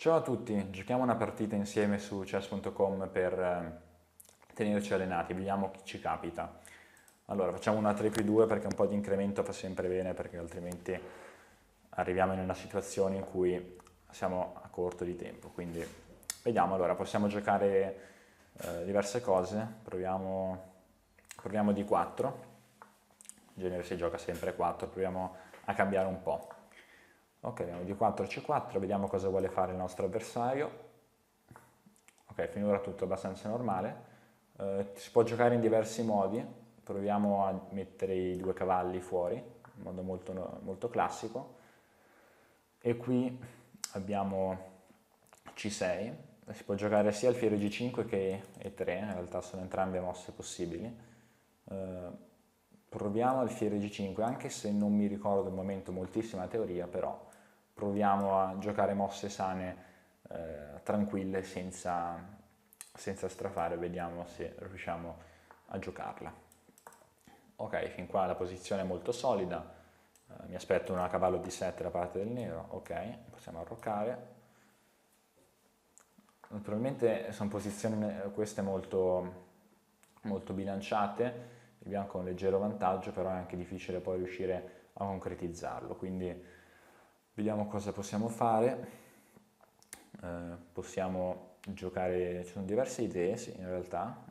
Ciao a tutti, giochiamo una partita insieme su chess.com per tenerci allenati, vediamo chi ci capita. Allora, facciamo una 3 più 2 perché un po' di incremento fa sempre bene, perché altrimenti arriviamo in una situazione in cui siamo a corto di tempo. Quindi vediamo, allora, possiamo giocare diverse cose, proviamo di 4, in genere si gioca sempre 4, proviamo a cambiare un po'. Ok, abbiamo d4 c4, vediamo cosa vuole fare il nostro avversario. Ok, finora tutto abbastanza normale. Si può giocare in diversi modi, proviamo a mettere i due cavalli fuori, in modo molto classico. E qui abbiamo c6, si può giocare sia alfiere g5 che e3, in realtà sono entrambe mosse possibili. Proviamo alfiere g5, anche se non mi ricordo al momento moltissima teoria, però proviamo a giocare mosse sane, tranquille, senza strafare, vediamo se riusciamo a giocarla. Ok, fin qua la posizione è molto solida, mi aspetto una cavallo d7 da parte del nero, ok, possiamo arroccare. Naturalmente sono posizioni queste molto bilanciate, il bianco ha un leggero vantaggio, però è anche difficile poi riuscire a concretizzarlo, quindi vediamo cosa possiamo fare. Possiamo giocare, ci sono diverse idee, sì, in realtà.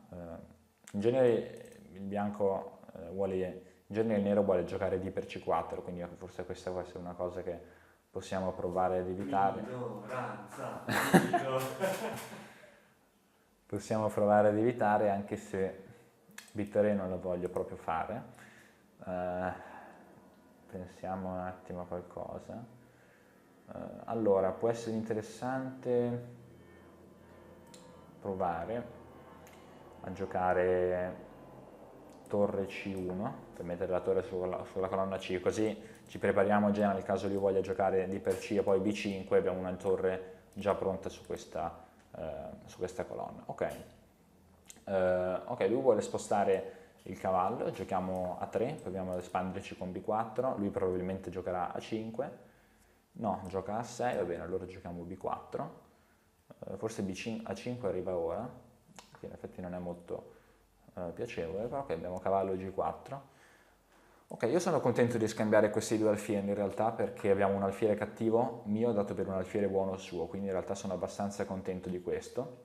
In genere il bianco in genere il nero vuole giocare d per c4, quindi forse questa può essere una cosa che possiamo provare ad evitare. Minoranza, Possiamo provare ad evitare, anche se b3 non lo voglio proprio fare. Eh, pensiamo un attimo a qualcosa. Allora, può essere interessante provare a giocare torre C1 per mettere la torre sulla colonna C, così ci prepariamo già nel caso lui voglia giocare D per C e poi B5, abbiamo una torre già pronta su questa colonna. Ok, lui vuole spostare il cavallo, giochiamo a 3, proviamo ad espanderci con B4, lui probabilmente giocherà a 5, no, gioca a 6, va bene, allora giochiamo B4, forse a 5 arriva ora, che in effetti non è molto piacevole, però ok, abbiamo cavallo G4. Ok, io sono contento di scambiare questi due alfieri in realtà perché abbiamo un alfiere cattivo mio dato per un alfiere buono suo, quindi in realtà sono abbastanza contento di questo.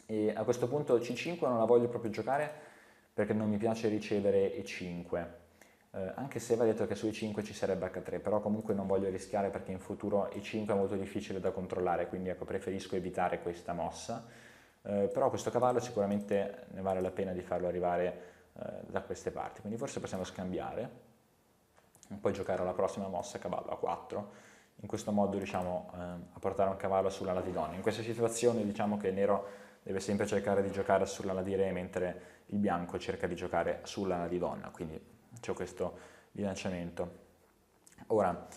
E a questo punto C5 non la voglio proprio giocare perché non mi piace ricevere E5, anche se va detto che su E5 ci sarebbe H3, però comunque non voglio rischiare perché in futuro E5 è molto difficile da controllare, quindi ecco, preferisco evitare questa mossa. Però questo cavallo sicuramente ne vale la pena di farlo arrivare da queste parti, quindi forse possiamo scambiare, poi giocare alla prossima mossa cavallo A4, in questo modo riusciamo a portare un cavallo sull'ala di donna. In queste situazioni diciamo che il nero deve sempre cercare di giocare sull'ala di re, mentre il bianco cerca di giocare sull'ala di donna, quindi c'è questo bilanciamento. Ora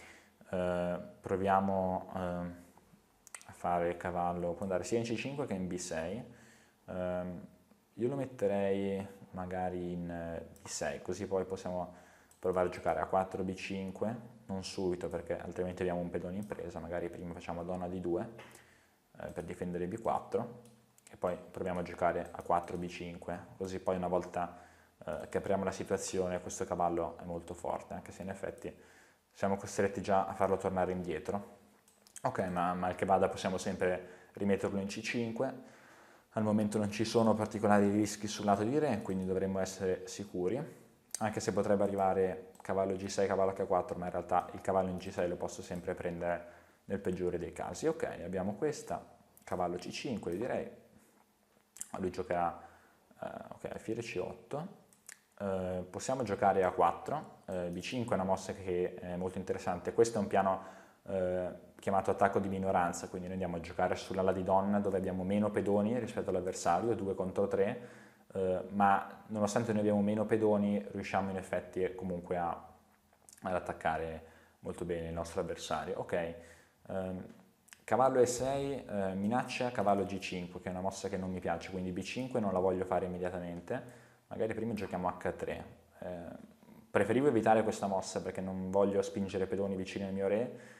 proviamo a fare cavallo, può andare sia in C5 che in B6, io lo metterei magari in B6, così poi possiamo provare a giocare a 4 B5, non subito perché altrimenti abbiamo un pedone in presa, magari prima facciamo donna D2 per difendere B4 e poi proviamo a giocare a 4 B5, così poi una volta che apriamo la situazione questo cavallo è molto forte, anche se in effetti siamo costretti già a farlo tornare indietro. Ok, ma mal che vada possiamo sempre rimetterlo in C5, al momento non ci sono particolari rischi sul lato di re, quindi dovremmo essere sicuri, anche se potrebbe arrivare cavallo G6, cavallo H4, ma in realtà il cavallo in G6 lo posso sempre prendere nel peggiore dei casi. Ok, abbiamo questa, cavallo C5 direi, lui giocherà ok, alfiere C8, possiamo giocare a 4, B5 è una mossa che è molto interessante, questo è un piano chiamato attacco di minoranza, quindi noi andiamo a giocare sull'ala di donna dove abbiamo meno pedoni rispetto all'avversario, 2 contro 3, ma nonostante noi abbiamo meno pedoni riusciamo in effetti comunque ad attaccare molto bene il nostro avversario. Ok, cavallo E6 minaccia cavallo G5 che è una mossa che non mi piace, quindi B5 non la voglio fare immediatamente, magari prima giochiamo H3. Preferivo evitare questa mossa perché non voglio spingere pedoni vicini al mio re,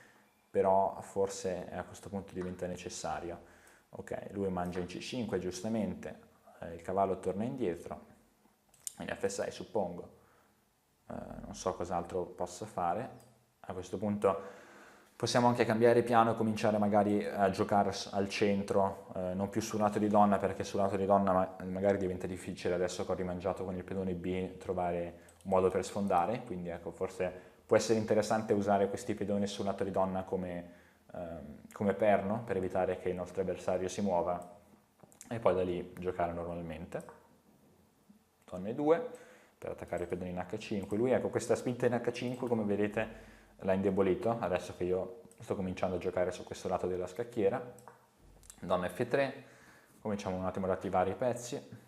però forse a questo punto diventa necessario. Ok, lui mangia in C5 giustamente, il cavallo torna indietro, in F6 suppongo, non so cos'altro possa fare. A questo punto possiamo anche cambiare piano e cominciare magari a giocare al centro, non più sul lato di donna, perché sul lato di donna magari diventa difficile adesso che ho rimangiato con il pedone B trovare un modo per sfondare, quindi ecco, forse può essere interessante usare questi pedoni sul lato di donna come perno per evitare che il nostro avversario si muova e poi da lì giocare normalmente. Donna E2 per attaccare i pedoni in H5. Lui, ecco, questa spinta in H5 come vedete l'ha indebolito, adesso che io sto cominciando a giocare su questo lato della scacchiera. Donna F3, cominciamo un attimo ad attivare i pezzi.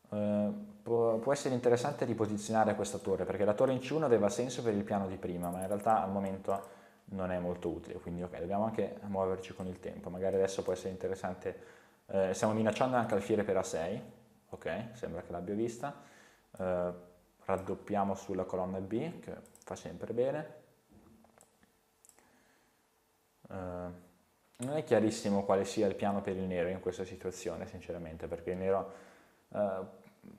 Può essere interessante riposizionare questa torre, perché la torre in C1 aveva senso per il piano di prima, ma in realtà al momento non è molto utile, quindi ok, dobbiamo anche muoverci con il tempo. Magari adesso può essere interessante, stiamo minacciando anche alfiere per A6, ok, sembra che l'abbia vista. Raddoppiamo sulla colonna B, che fa sempre bene. Non è chiarissimo quale sia il piano per il nero in questa situazione, sinceramente, perché il nero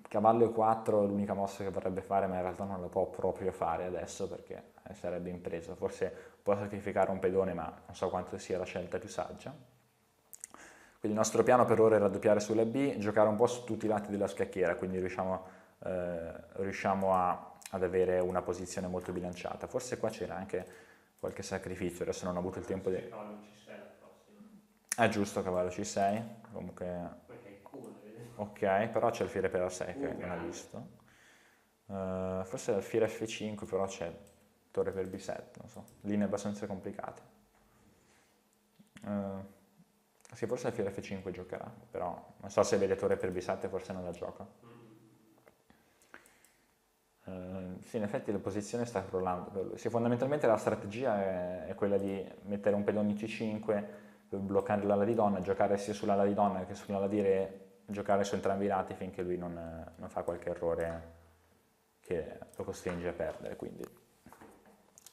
cavallo E4 è l'unica mossa che vorrebbe fare, ma in realtà non la può proprio fare adesso perché sarebbe impresa. Forse può sacrificare un pedone, ma non so quanto sia la scelta più saggia. Quindi il nostro piano per ora è raddoppiare sulla B, giocare un po' su tutti i lati della scacchiera, quindi riusciamo ad avere una posizione molto bilanciata. Forse qua c'era anche qualche sacrificio, adesso non ho avuto il tempo di... Cavallo C6 al prossimo. È giusto, cavallo C6, comunque... Perché è cool, vedi? Ok, però c'è alfiere per A6 che non ho visto. Forse l'alfiere F5, però c'è torre per B7, non so, linee abbastanza complicate. Sì, forse alfiere F5 giocherà, però non so se vede torre per B7, forse non la gioca. Sì, in effetti la posizione sta crollando per lui. Sì, fondamentalmente la strategia è quella di mettere un pedone in C5 per bloccare l'ala di donna, giocare sia sull'ala di donna che sull'ala di re, giocare su entrambi i lati finché lui non fa qualche errore che lo costringe a perdere. Quindi.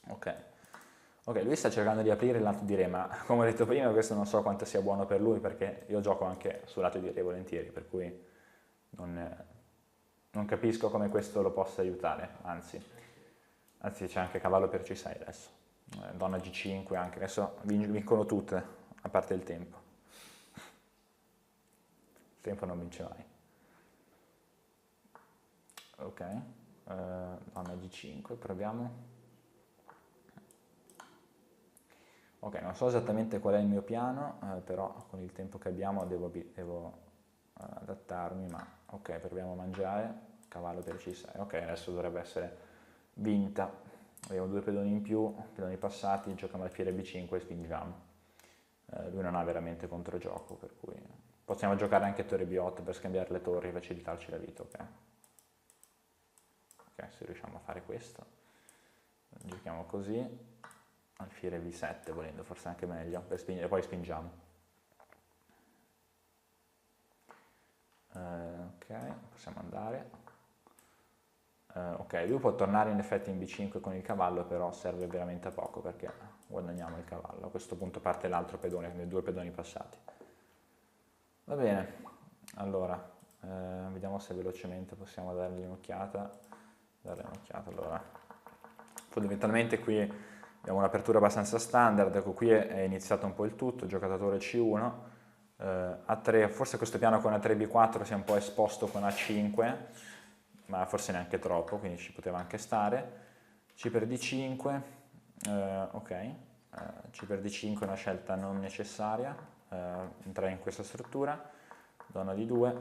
Ok, lui sta cercando di aprire il lato di re, ma come ho detto prima questo non so quanto sia buono per lui perché io gioco anche sul lato di re volentieri, per cui non capisco come questo lo possa aiutare, anzi c'è anche cavallo per C6 adesso, donna G5 anche, adesso vincono tutte, a parte il tempo. Il tempo non vince mai. Ok, donna G5, proviamo. Ok, non so esattamente qual è il mio piano, però con il tempo che abbiamo devo adattarmi, ma ok, proviamo a mangiare, cavallo per C6, ok, adesso dovrebbe essere vinta, abbiamo due pedoni in più, pedoni passati, giochiamo alfiere B5 e spingiamo. Lui non ha veramente controgioco, per cui possiamo giocare anche torre B8 per scambiare le torri e facilitarci la vita, ok? Ok, se riusciamo a fare questo, giochiamo così. Alfiere V7 volendo, forse anche meglio, per spingere, poi spingiamo. Ok, possiamo andare. Ok, lui può tornare in effetti in B5 con il cavallo, però serve veramente a poco perché guadagniamo il cavallo. A questo punto parte l'altro pedone, quindi due pedoni passati. Va bene, allora, vediamo se velocemente possiamo dargli un'occhiata. Allora, fondamentalmente qui abbiamo un'apertura abbastanza standard, ecco qui è iniziato un po' il tutto, giocatore C1, A3, forse questo piano con A3-B4 si è un po' esposto con A5, ma forse neanche troppo, quindi ci poteva anche stare. C per D5, ok, C per D5 è una scelta non necessaria, entrare in questa struttura, donna D2,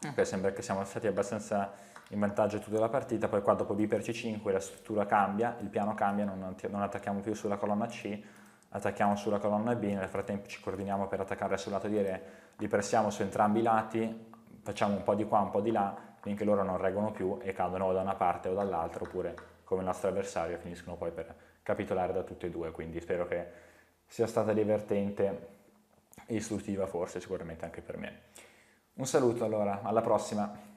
ok, sembra che siamo stati abbastanza in vantaggio tutta la partita, poi qua dopo B per C5 la struttura cambia, il piano cambia, non attacchiamo più sulla colonna C, attacchiamo sulla colonna B, nel frattempo ci coordiniamo per attaccare sul lato di re, li pressiamo su entrambi i lati, facciamo un po' di qua, un po' di là, finché loro non reggono più e cadono o da una parte o dall'altra, oppure come il nostro avversario finiscono poi per capitolare da tutte e due, quindi spero che sia stata divertente e istruttiva forse, sicuramente anche per me. Un saluto allora, alla prossima!